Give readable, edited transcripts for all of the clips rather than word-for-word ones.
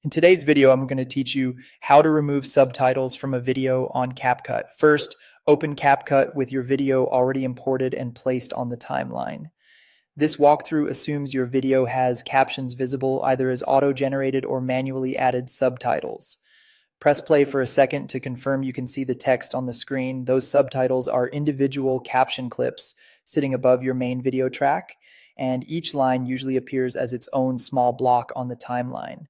In today's video, I'm going to teach you how to remove subtitles from a video on CapCut. First, open CapCut with your video already imported and placed on the timeline. This walkthrough assumes your video has captions visible either as auto-generated or manually added subtitles. Press play for a second to confirm you can see the text on the screen. Those subtitles are individual caption clips sitting above your main video track, and each line usually appears as its own small block on the timeline.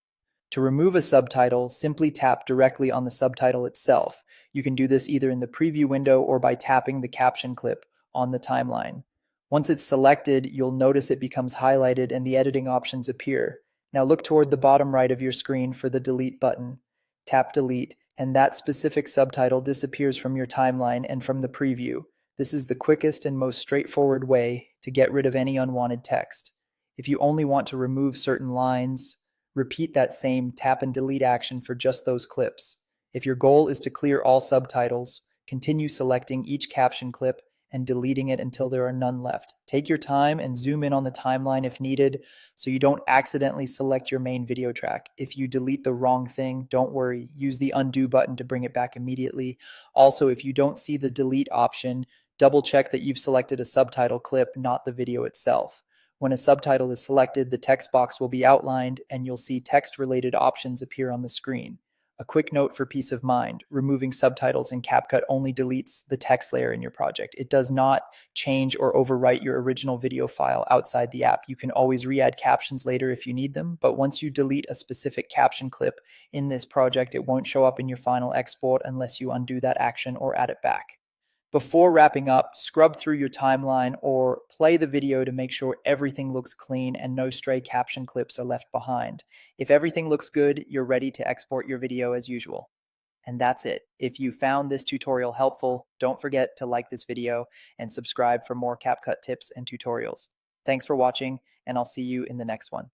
To remove a subtitle, simply tap directly on the subtitle itself. You can do this either in the preview window or by tapping the caption clip on the timeline. Once it's selected, you'll notice it becomes highlighted and the editing options appear. Now look toward the bottom right of your screen for the delete button. Tap delete, and that specific subtitle disappears from your timeline and from the preview. This is the quickest and most straightforward way to get rid of any unwanted text. If you only want to remove certain lines, repeat that same tap and delete action for just those clips. If your goal is to clear all subtitles, continue selecting each caption clip and deleting it until there are none left. Take your time and zoom in on the timeline if needed so you don't accidentally select your main video track. If you delete the wrong thing, don't worry. Use the undo button to bring it back immediately. Also, if you don't see the delete option, double check that you've selected a subtitle clip, not the video itself. When a subtitle is selected, the text box will be outlined and you'll see text-related options appear on the screen. A quick note for peace of mind, removing subtitles in CapCut only deletes the text layer in your project. It does not change or overwrite your original video file outside the app. You can always re-add captions later if you need them, but once you delete a specific caption clip in this project, it won't show up in your final export unless you undo that action or add it back. Before wrapping up, scrub through your timeline or play the video to make sure everything looks clean and no stray caption clips are left behind. If everything looks good, you're ready to export your video as usual. And that's it. If you found this tutorial helpful, don't forget to like this video and subscribe for more CapCut tips and tutorials. Thanks for watching, and I'll see you in the next one.